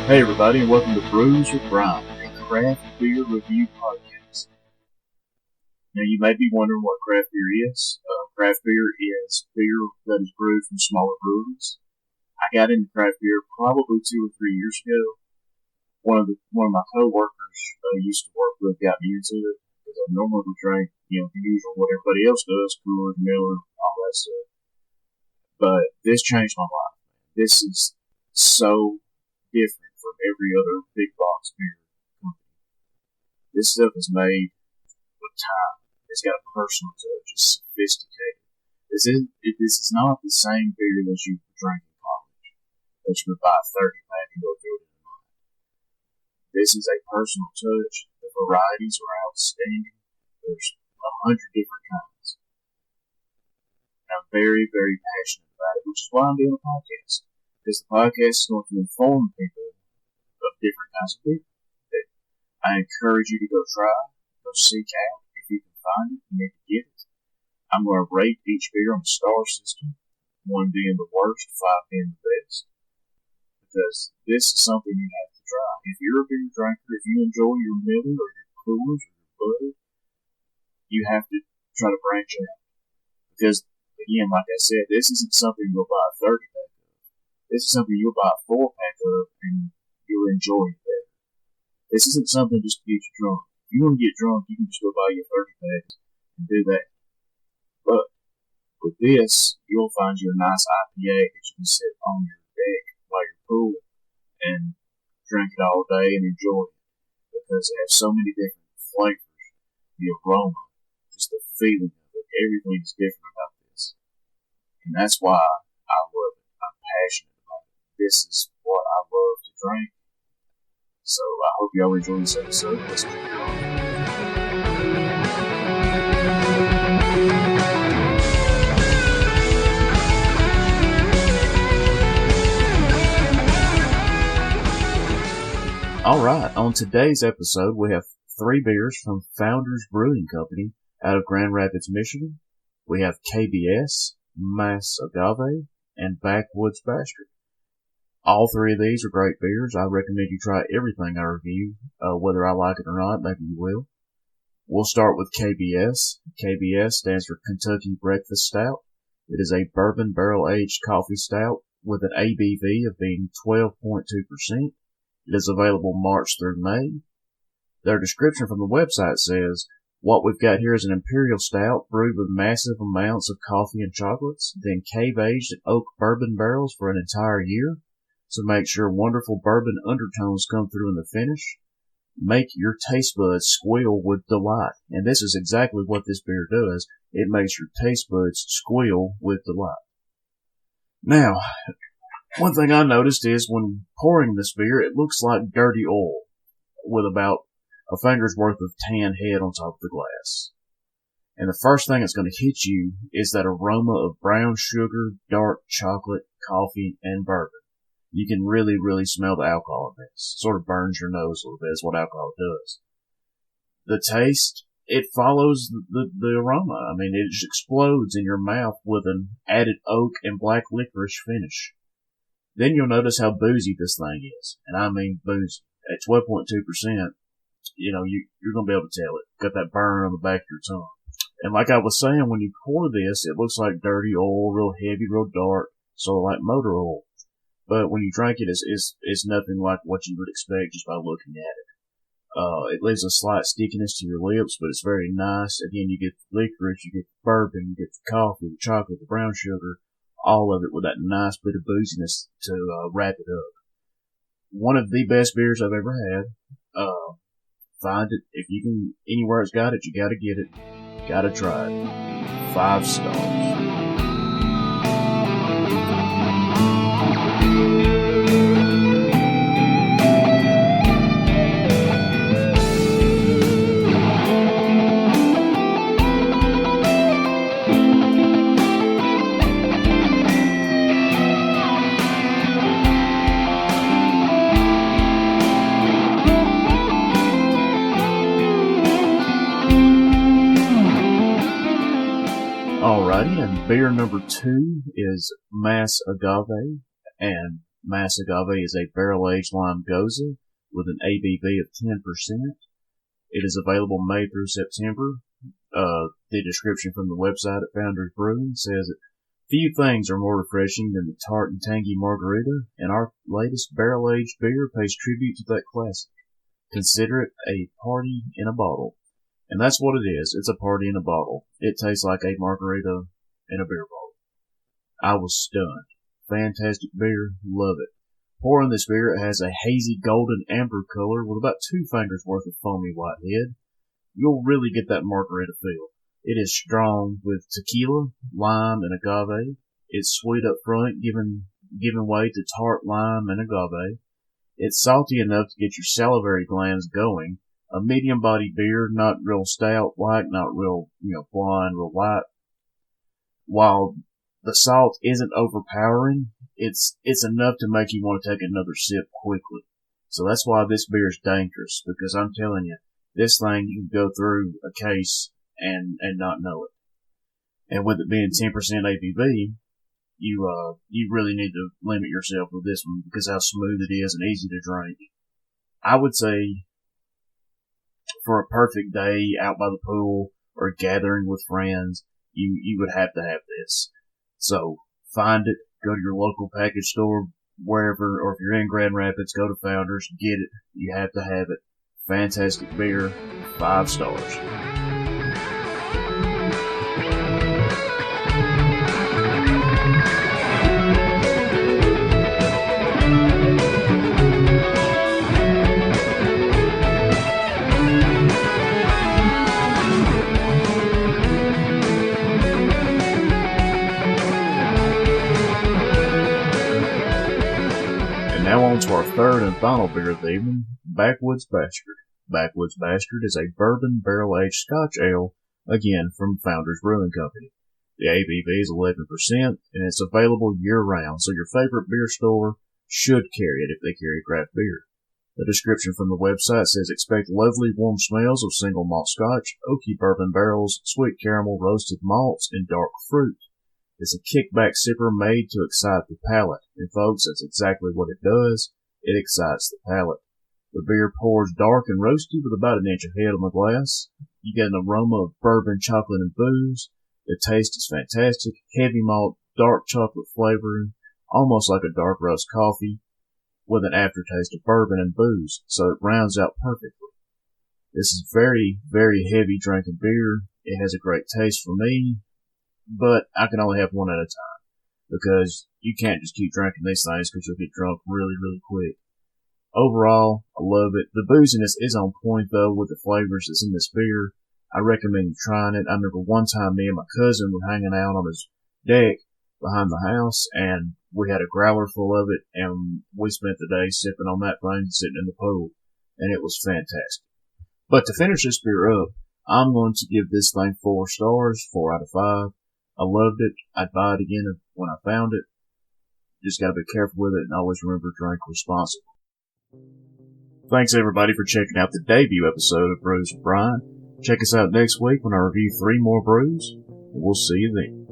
Hey everybody, and welcome to Brews with Brian, a craft beer review podcast. Now you may be wondering what craft beer is. Craft beer is beer that is brewed from smaller breweries. I got into craft beer probably 2 or 3 years ago. One of my co-workers used to work with got me into it because I normally would drink, the usual what everybody else does, Coors, Miller, all that stuff. But this changed my life. This is so different from every other big box beer company. This stuff is made with time. It's got a personal touch. It's sophisticated. This is not the same beer that you drink in college, that you would buy a 30-pack and go through it in a night. This is a personal touch. The varieties are outstanding. There's 100 different kinds. And I'm very, very passionate about it, which is why I'm doing a podcast. Because the podcast is going to inform people of different kinds of beer. I encourage you to go try, go seek out. If you can find it, you need to get it. I'm going to rate each beer on the star system, 1 being the worst, 5 being the best. Because this is something you have to try. If you're a beer drinker, if you enjoy your Miller or your Coors or your Bud, you have to try to branch out. Because, again, like I said, this isn't something you'll buy a 30-pack of. This is something you'll buy a 4-pack of and you'll enjoy it better. This isn't something just to get you drunk. If you want to get drunk, you can just go buy your 30-packs and do that. But with this, you'll find you a nice IPA that you can sit on your deck while you're cooling and drink it all day and enjoy it. Because they have so many different flavors, the aroma, just the feeling of it. Everything is different about this. And that's why I love it. I'm passionate about it. This is what I love to drink. So I hope y'all enjoy this episode. Let's kick it off. Alright, on today's episode we have 3 beers from Founders Brewing Company out of Grand Rapids, Michigan. We have KBS, Mass Agave, and Backwoods Bastard. All 3 of these are great beers. I recommend you try everything I review, whether I like it or not, maybe you will. We'll start with KBS. KBS stands for Kentucky Breakfast Stout. It is a bourbon barrel-aged coffee stout with an ABV of being 12.2%. It is available March through May. Their description from the website says, what we've got here is an imperial stout brewed with massive amounts of coffee and chocolates, then cave-aged in oak bourbon barrels for an entire year. So make sure wonderful bourbon undertones come through in the finish. Make your taste buds squeal with delight. And this is exactly what this beer does. It makes your taste buds squeal with delight. Now, one thing I noticed is when pouring this beer, it looks like dirty oil with about a finger's worth of tan head on top of the glass. And the first thing that's going to hit you is that aroma of brown sugar, dark chocolate, coffee, and bourbon. You can really, really smell the alcohol in this. Sort of burns your nose a little bit, is what alcohol does. The taste, it follows the aroma. I mean, it just explodes in your mouth with an added oak and black licorice finish. Then you'll notice how boozy this thing is. And I mean boozy. At 12.2%, you're going to be able to tell it. Got that burn on the back of your tongue. And like I was saying, when you pour this, it looks like dirty oil, real heavy, real dark, sort of like motor oil. But when you drink it, it's nothing like what you would expect just by looking at it. It leaves a slight stickiness to your lips, but it's very nice. Again, you get the licorice, you get the bourbon, you get the coffee, the chocolate, the brown sugar, all of it with that nice bit of booziness to wrap it up. One of the best beers I've ever had. Find it. If you can, anywhere it's got it, you gotta get it. Gotta try it. 5 stars. Alrighty, and beer number 2 is Mass Agave, and Mass Agave is a barrel-aged lime goza with an ABV of 10%. It is available May through September. The description from the website at Founders Brewing says that few things are more refreshing than the tart and tangy margarita, and our latest barrel-aged beer pays tribute to that classic. Consider it a party in a bottle. And that's what it is. It's a party in a bottle. It tastes like a margarita in a beer bottle. I was stunned. Fantastic beer. Love it. Pouring this beer, it has a hazy golden amber color with about 2 fingers worth of foamy white head. You'll really get that margarita feel. It is strong with tequila, lime, and agave. It's sweet up front, giving way to tart lime and agave. It's salty enough to get your salivary glands going. A medium-bodied beer, not real stout-like, not real, blonde, real white. While the salt isn't overpowering, it's enough to make you want to take another sip quickly. So that's why this beer is dangerous, because I'm telling you, this thing, you can go through a case and not know it. And with it being 10% ABV, you really need to limit yourself with this one because how smooth it is and easy to drink. I would say for a perfect day out by the pool or gathering with friends, you would have to have this. So find it, go to your local package store, wherever, or if you're in Grand Rapids, go to Founders, get it. You have to have it. Fantastic beer, 5 stars. Now on to our third and final beer of the evening, Backwoods Bastard. Backwoods Bastard is a bourbon barrel-aged Scotch ale, again from Founders Brewing Company. The ABV is 11%, and it's available year-round, so your favorite beer store should carry it if they carry craft beer. The description from the website says expect lovely warm smells of single malt Scotch, oaky bourbon barrels, sweet caramel, roasted malts, and dark fruit. It's a kickback sipper made to excite the palate. And folks, that's exactly what it does. It excites the palate. The beer pours dark and roasty with about an inch of head on the glass. You get an aroma of bourbon, chocolate, and booze. The taste is fantastic. Heavy malt, dark chocolate flavoring, almost like a dark roast coffee, with an aftertaste of bourbon and booze, so it rounds out perfectly. This is very, very heavy drinking beer. It has a great taste for me, but I can only have one at a time because you can't just keep drinking these things because you'll get drunk really, really quick. Overall, I love it. The booziness is on point though with the flavors that's in this beer. I recommend you trying it. I remember one time me and my cousin were hanging out on his deck behind the house and we had a growler full of it and we spent the day sipping on that thing sitting in the pool and it was fantastic. But to finish this beer up, I'm going to give this thing 4 stars, 4 out of 5. I loved it. I'd buy it again when I found it. Just gotta be careful with it and always remember to drink responsibly. Thanks everybody for checking out the debut episode of Brews with Brian. Check us out next week when I review 3 more brews, and we'll see you then.